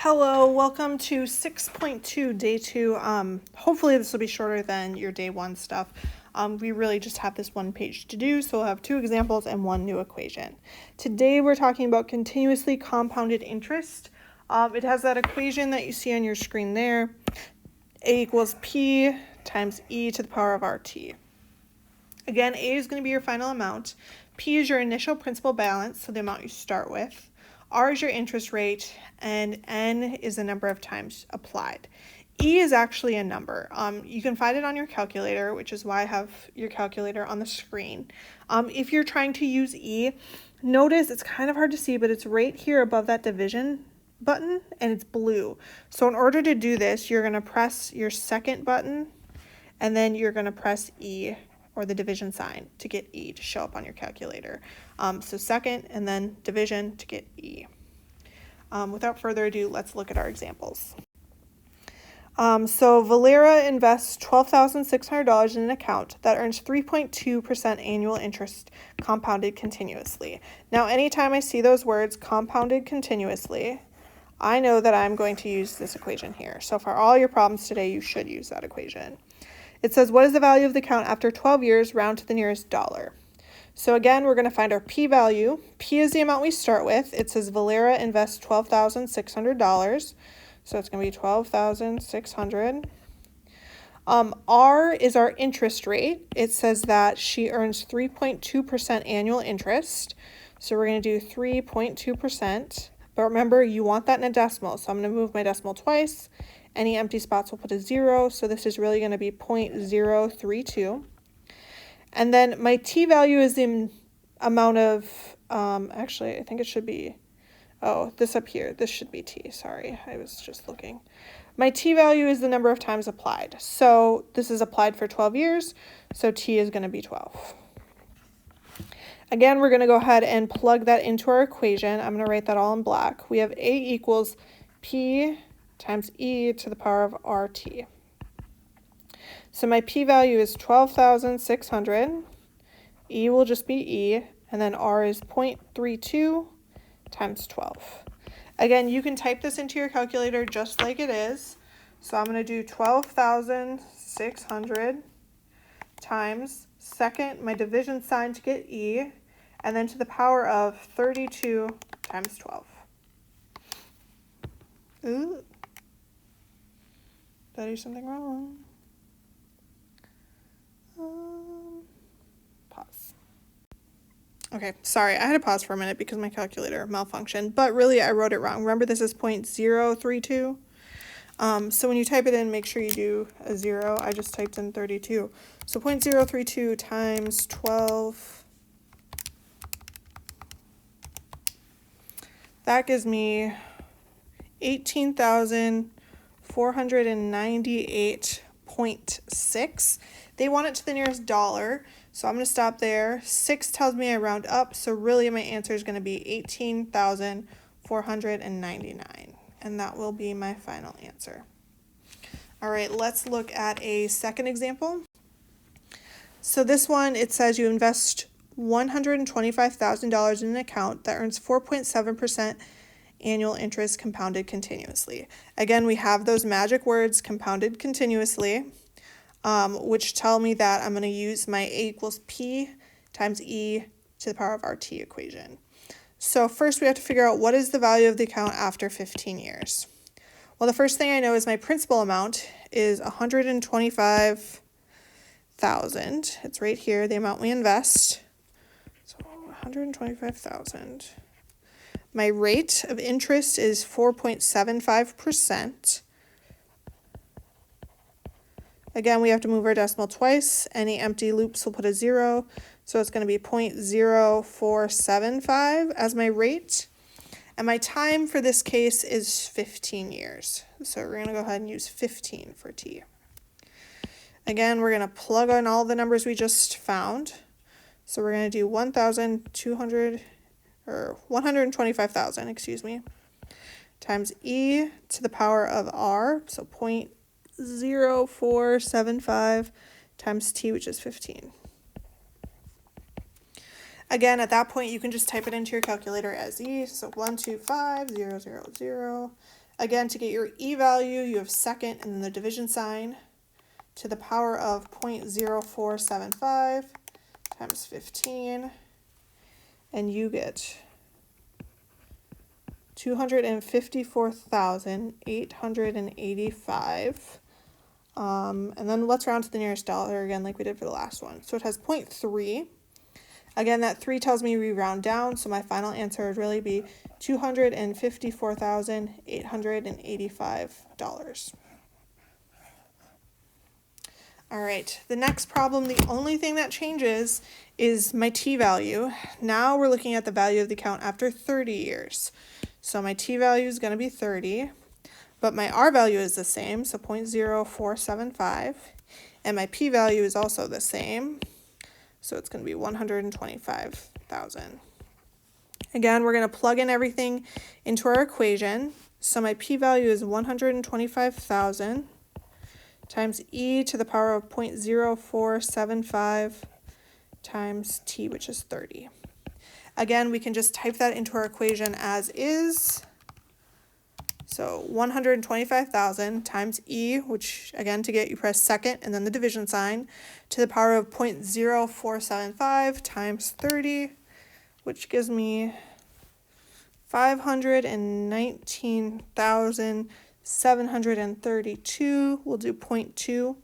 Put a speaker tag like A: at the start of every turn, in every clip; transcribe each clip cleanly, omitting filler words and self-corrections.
A: Hello, welcome to 6.2, day 2. Hopefully this will be shorter than your day 1 stuff. We really just have this one page to do, so we'll have 2 examples and 1 new equation. Today we're talking about continuously compounded interest. It has that equation that you see on your screen there. A equals P times E to the power of RT. Again, A is going to be your final amount. P is your initial principal balance, so the amount you start with. R is your interest rate, and N is the number of times applied. E is actually a number. You can find it on your calculator, which is why I have your calculator on the screen. If you're trying to use E, notice it's kind of hard to see, but it's right here above that division button, and it's blue. So in order to do this, you're going to press your second button, and then you're going to press E, or the division sign, to get E to show up on your calculator. So second and then division to get E. Without further ado, let's look at our examples. So Valera invests $12,600 in an account that earns 3.2% annual interest compounded continuously. Now, anytime I see those words, compounded continuously, I know that I'm going to use this equation here. So for all your problems today, you should use that equation. It says, what is the value of the account after 12 years, round to the nearest dollar? So again, we're going to find our P value. P is the amount we start with. It says Valera invests $12,600. So it's going to be $12,600. R is our interest rate. It says that she earns 3.2% annual interest. So we're going to do 3.2%. But remember, you want that in a decimal. So I'm going to move my decimal twice. Any empty spots will put a 0, so this is really going to be 0.032. And then my T value is the amount of, actually, I think it should be, this up here, this should be T, sorry, I was just looking. My T value is the number of times applied. So this is applied for 12 years, so T is going to be 12. Again, we're going to go ahead and plug that into our equation. I'm going to write that all in black. We have A equals P times E to the power of RT. So my P value is 12,600. E will just be E, and then R is 0.32 times 12. Again, you can type this into your calculator just like it is. So I'm going to do 12,600 times second, my division sign to get E, and then to the power of 32 times 12. Ooh. Did I do something wrong? Pause. Okay, sorry, I had to pause for a minute because my calculator malfunctioned, but really I wrote it wrong. Remember, this is 0.032. So when you type it in, make sure you do a 0. I just typed in 32. So 0.032 times 12. That gives me 18,498.6. They want it to the nearest dollar, so I'm going to stop there. 6 tells me I round up, so really my answer is going to be 18,499, and that will be my final answer. All right, let's look at a second example. So this one, it says you invest $125,000 in an account that earns 4.7% annual interest compounded continuously. Again, we have those magic words, compounded continuously, which tell me that I'm going to use my A equals P times E to the power of RT equation. So first we have to figure out what is the value of the account after 15 years. Well, the first thing I know is my principal amount is $125,000. It's right here, the amount we invest. So $125,000. My rate of interest is 4.75%. Again, we have to move our decimal twice. Any empty loops will put a 0. So it's going to be 0.0475 as my rate. And my time for this case is 15 years. So we're going to go ahead and use 15 for T. Again, we're going to plug in all the numbers we just found. So we're going to do 125,000, excuse me, times E to the power of R, so 0.0475 times T, which is 15. Again, at that point, you can just type it into your calculator as E, so 125,000. Again, to get your E value, you have second and then the division sign to the power of 0.0475 times 15, and you get 254,885. And then let's round to the nearest dollar again like we did for the last one. So it has 0.3. Again, that 3 tells me we round down, so my final answer would really be $254,885. All right, the next problem, the only thing that changes is my T value. Now we're looking at the value of the account after 30 years. So my T value is going to be 30, but my R value is the same, so 0.0475, and my P value is also the same, so it's going to be 125,000. Again, we're going to plug in everything into our equation. So my P value is 125,000 times E to the power of 0.0475 times T, which is 30. Again, we can just type that into our equation as is. So 125,000 times E, which again, to get, you press second and then the division sign, to the power of 0.0475 times 30, which gives me 519,732. We'll do 0.2.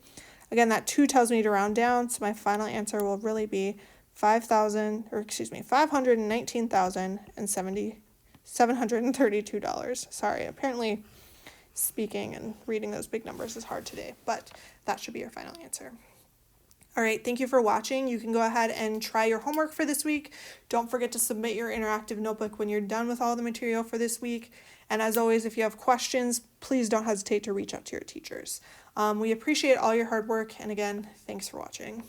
A: Again, that 2 tells me to round down, so my final answer will really be $519,732. Sorry, apparently speaking and reading those big numbers is hard today, but that should be your final answer. All right, thank you for watching. You can go ahead and try your homework for this week. Don't forget to submit your interactive notebook when you're done with all the material for this week. And as always, if you have questions, please don't hesitate to reach out to your teachers. We appreciate all your hard work, and again, thanks for watching.